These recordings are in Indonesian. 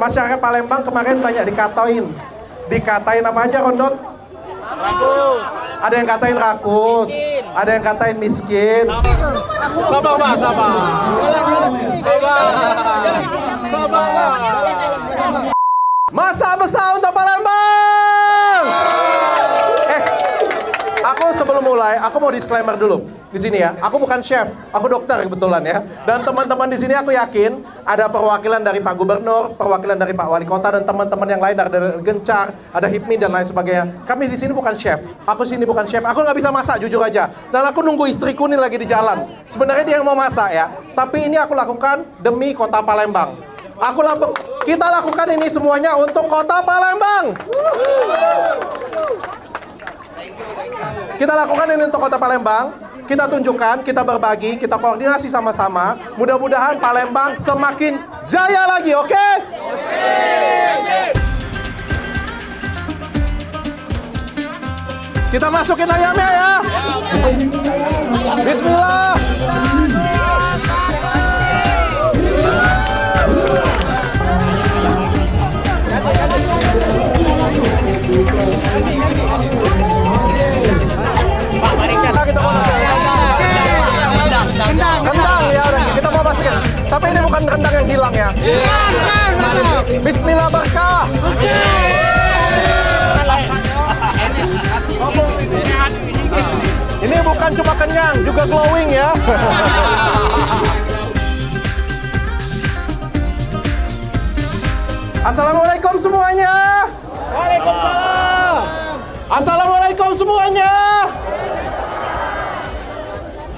Masyarakat Palembang kemarin banyak dikatain. Dikatain apa aja, Kondot? Rakus. Ada yang katain rakus, ada yang katain miskin. Sabar, Pak, sabar. Sabar. Masa besar untuk Palembang! Aku sebelum mulai, aku mau disclaimer dulu di sini ya. Aku bukan chef, aku dokter kebetulan ya. Dan teman-teman di sini aku yakin ada perwakilan dari Pak Gubernur, perwakilan dari Pak Wali Kota dan teman-teman yang lain dari Gencar, ada HIPMI dan lain sebagainya. Kami di sini bukan chef. Aku sini bukan chef. Aku nggak bisa masak jujur aja. Dan aku nunggu istriku nih lagi di jalan. Sebenarnya dia yang mau masak ya. Tapi ini aku lakukan demi Kota Palembang. Kita lakukan ini semuanya untuk Kota Palembang. Kita lakukan ini untuk Kota Palembang. Kita tunjukkan, kita berbagi, kita koordinasi sama-sama. Mudah-mudahan Palembang semakin jaya lagi, oke? Kita masukin ayamnya ya. Bismillah. Kita mau masukin rendang ya, kita mau masukin. Tapi ini bukan rendang yang hilang ya. Bismillah berkah. Ini bukan cuma kenyang, juga glowing ya. Assalamualaikum semuanya. Waalaikumsalam. Assalamualaikum semuanya.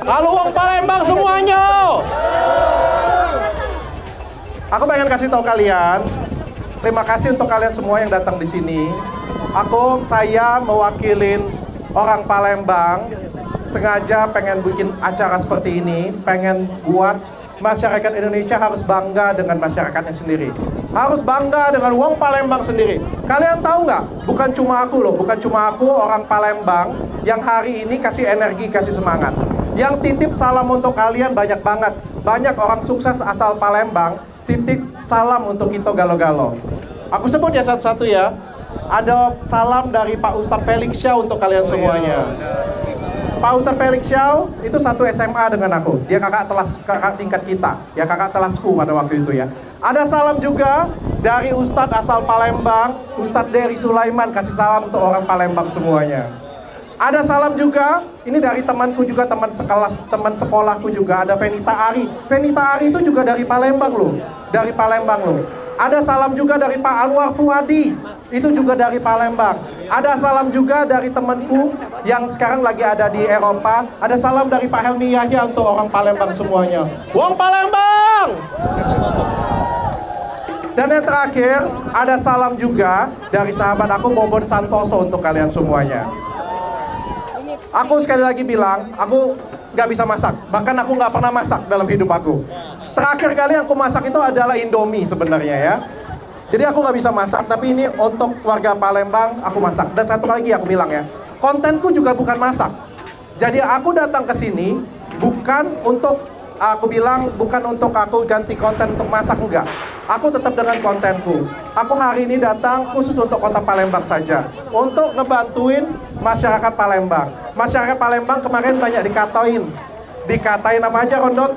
Halo wong Palembang semuanya. Aku pengen kasih tahu kalian, terima kasih untuk kalian semua yang datang di sini. Saya mewakilin orang Palembang, sengaja pengen bikin acara seperti ini, pengen buat masyarakat Indonesia harus bangga dengan masyarakatnya sendiri. Harus bangga dengan wong Palembang sendiri. Kalian tahu nggak? Bukan cuma aku loh, bukan cuma aku orang Palembang yang hari ini kasih energi, kasih semangat. Yang titip salam untuk kalian banyak banget. Banyak orang sukses asal Palembang titip salam untuk Kito Galo-Galo. Aku sebut ya satu-satu ya. Ada salam dari Pak Ustadz Felix Xiao untuk kalian semuanya. Pak Ustadz Felix Xiao itu satu SMA dengan aku. Dia kakak tingkat kita. Ya kakak telasku pada waktu itu ya. Ada salam juga dari Ustadz asal Palembang, Ustadz Dery Sulaiman, kasih salam untuk orang Palembang semuanya. Ada salam juga, ini dari temanku juga, teman sekelas, teman sekolahku juga, ada Venita Ari. Venita Ari itu juga dari Palembang loh, dari Palembang loh. Ada salam juga dari Pak Anwar Fuadi, itu juga dari Palembang. Ada salam juga dari temanku yang sekarang lagi ada di Eropa. Ada salam dari Pak Helmi Yahya untuk orang Palembang semuanya. Wong Palembang! Dan yang terakhir, ada salam juga dari sahabat aku Bobon Santoso untuk kalian semuanya. Aku sekali lagi bilang, aku nggak bisa masak. Bahkan aku nggak pernah masak dalam hidup aku. Terakhir kali yang aku masak itu adalah Indomie sebenarnya ya. Jadi aku nggak bisa masak, tapi ini untuk warga Palembang aku masak. Dan satu lagi aku bilang ya, kontenku juga bukan masak. Jadi aku datang ke sini bukan untuk, aku bilang bukan untuk aku ganti konten untuk masak, enggak. Aku tetap dengan kontenku. Aku hari ini datang khusus untuk Kota Palembang saja. Untuk ngebantuin masyarakat Palembang. Masyarakat Palembang kemarin banyak dikatain. Dikatain apa aja, Kondot?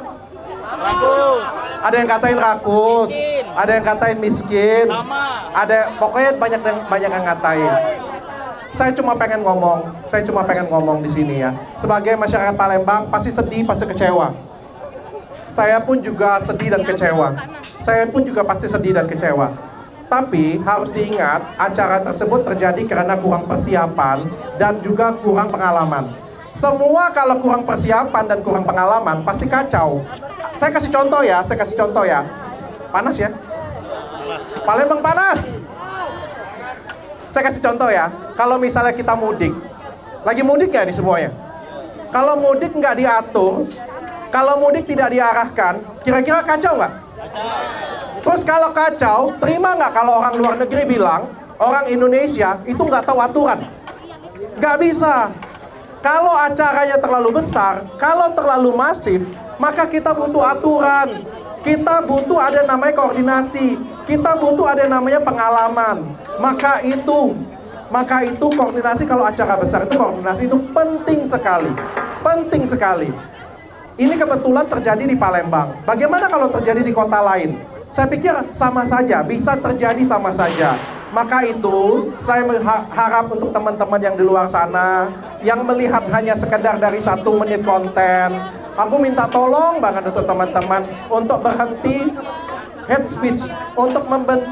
Rakus. Ada yang katain rakus, ada yang katain miskin, pokoknya banyak yang ngatain. Saya cuma pengen ngomong di sini ya. Sebagai masyarakat Palembang pasti sedih, pasti kecewa. Saya pun juga sedih dan kecewa. Saya pun juga pasti sedih dan kecewa. Tapi harus diingat, acara tersebut terjadi karena kurang persiapan dan juga kurang pengalaman. Semua kalau kurang persiapan dan kurang pengalaman pasti kacau. Saya kasih contoh ya. Panas ya? Palembang panas. Saya kasih contoh ya. Kalau misalnya kita mudik. Lagi mudik nggak nih semuanya? Kalau mudik nggak diatur, kalau mudik tidak diarahkan, kira-kira kacau nggak? Terus kalau kacau, terima nggak kalau orang luar negeri bilang, orang Indonesia itu nggak tahu aturan? Nggak bisa. Kalau acaranya terlalu besar, kalau terlalu masif, maka kita butuh aturan. Kita butuh ada namanya koordinasi. Kita butuh ada yang namanya pengalaman. Maka itu koordinasi, kalau acara besar itu koordinasi itu penting sekali. Penting sekali. Ini kebetulan terjadi di Palembang. Bagaimana kalau terjadi di kota lain? Saya pikir sama saja, bisa terjadi sama saja. Maka itu saya harap untuk teman-teman yang di luar sana, yang melihat hanya sekedar dari 1 menit konten, aku minta tolong banget untuk teman-teman untuk berhenti hate speech, untuk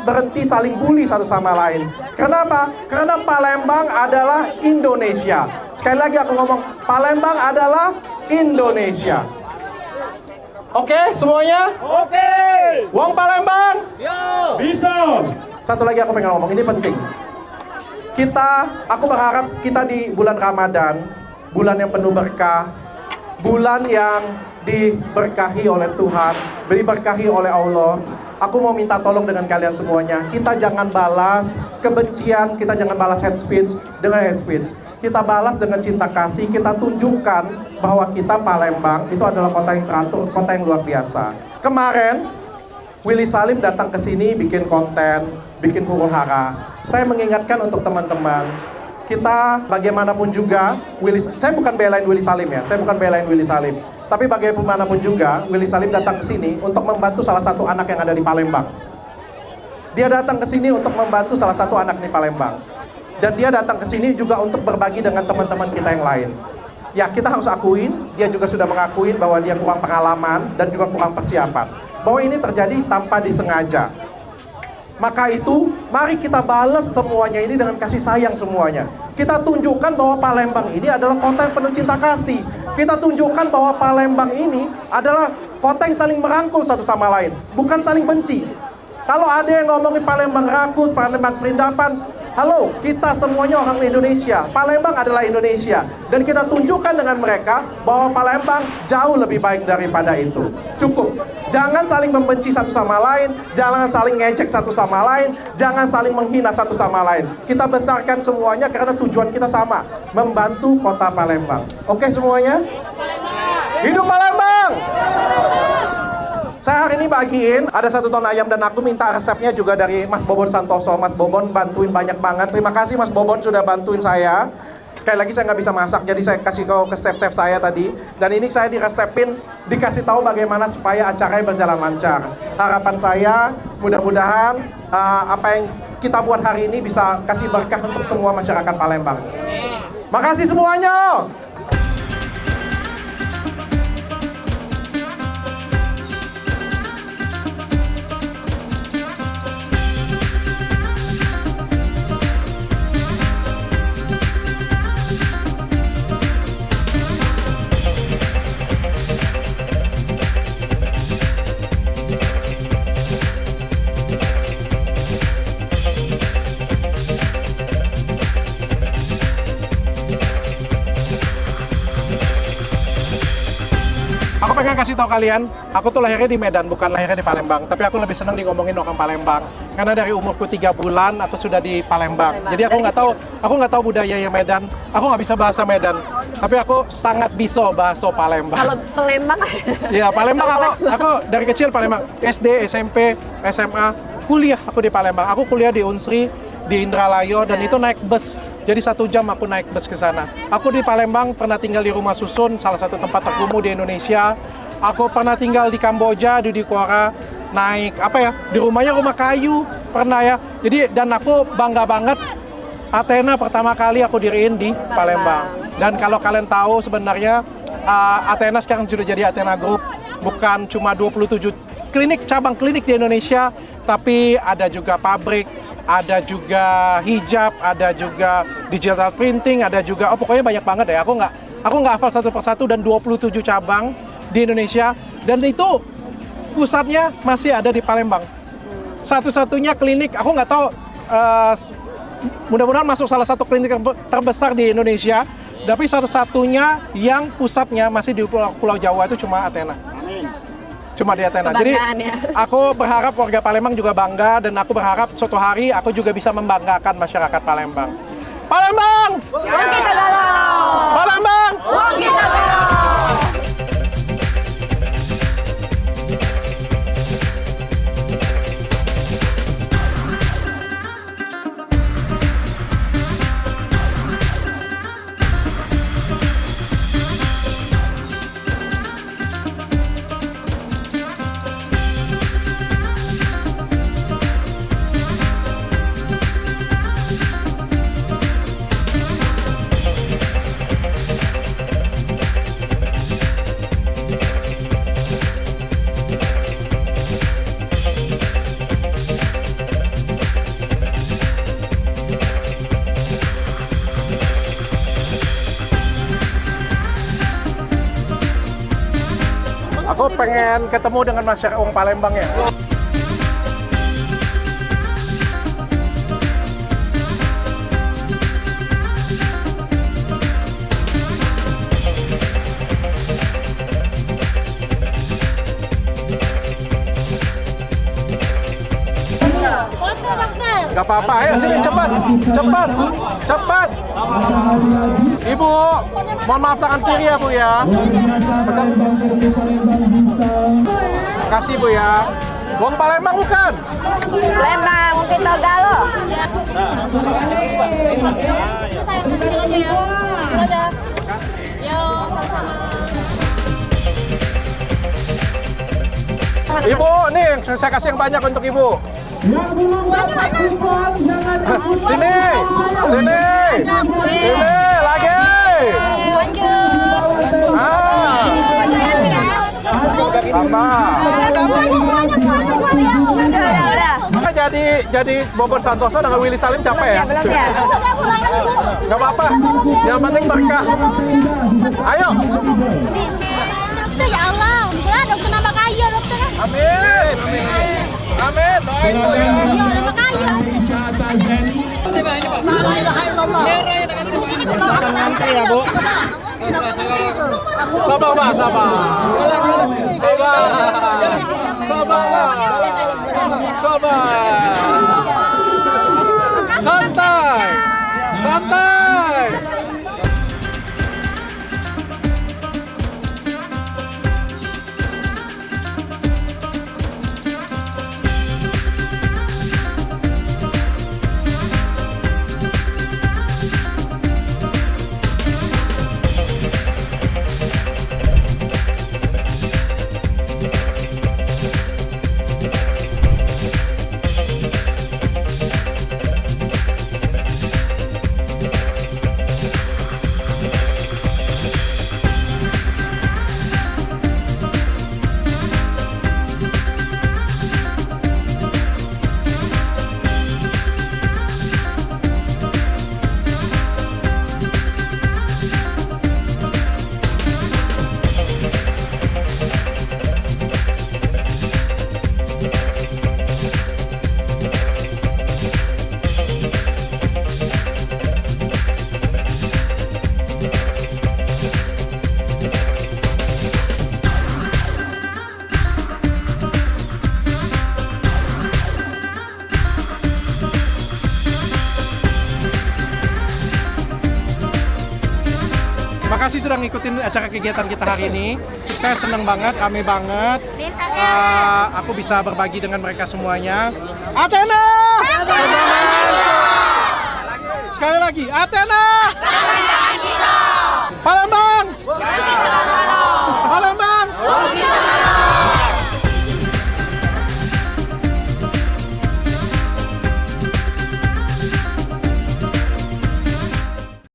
berhenti saling bully satu sama lain. Kenapa? Karena Palembang adalah Indonesia. Sekali lagi aku ngomong, Palembang adalah Indonesia. Oke, semuanya? Oke. Wong Palembang? Yo. Bisa. Satu lagi aku pengen ngomong, ini penting. Aku berharap kita di bulan Ramadan, bulan yang penuh berkah, bulan yang diberkahi oleh Tuhan, diberkahi oleh Allah. Aku mau minta tolong dengan kalian semuanya. Kita jangan balas kebencian, kita jangan balas hate speech dengan hate speech. Kita balas dengan cinta kasih, kita tunjukkan bahwa kita Palembang itu adalah kota yang teratur, kota yang luar biasa. Kemarin, Willy Salim datang ke sini bikin konten, bikin huru-hara. Saya mengingatkan untuk teman-teman, kita bagaimanapun juga, saya bukan belain Willy Salim ya, saya bukan belain Willy Salim. Tapi bagaimanapun juga, Willy Salim datang ke sini untuk membantu salah satu anak yang ada di Palembang. Dia datang ke sini untuk membantu salah satu anak di Palembang. Dan dia datang ke sini juga untuk berbagi dengan teman-teman kita yang lain. Ya, kita harus akuin, dia juga sudah mengakuin bahwa dia kurang pengalaman dan juga kurang persiapan. Bahwa ini terjadi tanpa disengaja. Maka itu, mari kita balas semuanya ini dengan kasih sayang semuanya. Kita tunjukkan bahwa Palembang ini adalah kota yang penuh cinta kasih. Kita tunjukkan bahwa Palembang ini adalah kota yang saling merangkul satu sama lain, bukan saling benci. Kalau ada yang ngomongin Palembang rakus, Palembang perindapan, halo, kita semuanya orang Indonesia. Palembang adalah Indonesia. Dan kita tunjukkan dengan mereka bahwa Palembang jauh lebih baik daripada itu. Cukup. Jangan saling membenci satu sama lain, jangan saling ngejek satu sama lain, jangan saling menghina satu sama lain. Kita besarkan semuanya karena tujuan kita sama, membantu kota Palembang. Oke semuanya? Hidup Palembang! Saya hari ini bagiin, ada 1 ton ayam dan aku minta resepnya juga dari Mas Bobon Santoso. Mas Bobon bantuin banyak banget. Terima kasih Mas Bobon sudah bantuin saya. Sekali lagi saya nggak bisa masak, jadi saya kasih ke chef-chef saya tadi. Dan ini saya diresepin, dikasih tahu bagaimana supaya acaranya berjalan lancar. Harapan saya, mudah-mudahan apa yang kita buat hari ini bisa kasih berkah untuk semua masyarakat Palembang. Makasih semuanya! Aku pengen kasih tahu kalian, aku tuh lahirnya di Medan, bukan lahirnya di Palembang. Tapi aku lebih senang ngomongin orang Palembang. Karena dari umurku 3 bulan, aku sudah di Palembang. Jadi aku nggak tahu budaya Medan. Aku nggak bisa bahasa Medan. Tapi aku sangat bisa bahasa Palembang. Kalau Palembang? Iya, Palembang aku dari kecil Palembang. SD, SMP, SMA, kuliah aku di Palembang. Aku kuliah di Unsri, di Indralayo, dan itu naik bus. Jadi 1 jam aku naik bus ke sana. Aku di Palembang pernah tinggal di rumah susun, salah satu tempat terkumuh di Indonesia. Aku pernah tinggal di Kamboja, di Dikora, naik di rumahnya rumah kayu, pernah ya. Jadi dan aku bangga banget Athena pertama kali aku diriin di Palembang. Dan kalau kalian tahu sebenarnya Athena sekarang sudah jadi Athena Group, bukan cuma 27 cabang klinik di Indonesia, tapi ada juga pabrik, ada juga hijab, ada juga digital printing, ada juga pokoknya banyak banget ya. Aku nggak hafal satu persatu, dan 27 cabang di Indonesia, dan itu pusatnya masih ada di Palembang. Satu-satunya klinik, aku nggak tahu, mudah-mudahan masuk salah satu klinik terbesar di Indonesia, tapi satu-satunya yang pusatnya masih di Pulau Jawa itu cuma Athena. Cuma di Athena. Jadi aku berharap warga Palembang juga bangga, dan aku berharap suatu hari aku juga bisa membanggakan masyarakat Palembang. Palembang! Wong kita galau! Palembang! Wong kita galau! pengen ketemu dengan masyarakat orang Palembang ya. Gak apa-apa, ayo sini cepat, cepat, cepat. Ibu, mohon maaf tangan kiri ya Bu ya. Bentar. Makasih Bu ya. Wong Palembang bukan? Lembang, mungkin Togalo. Ibu, nih saya kasih yang banyak untuk Ibu. Sini, sini, sini, lagi. Sama. Jadi Bobon Santoso dengan Willy Salim capek ya? Belum ya? Gak apa-apa, yang penting berkah. Ayo. Ya Allah, dokter kenapa kaya dokter? Amin, amin, amin. Doain Kenapa kaya? Sabar, Mbak, sabar. Sabar. Sabar. Sabar. Santai. Santai. Makasih sudah ngikutin acara kegiatan kita hari ini. Sukses, seneng banget, rame banget. Aku bisa berbagi dengan mereka semuanya. Athena! Sekali lagi, Athena! Palembang! Palembang!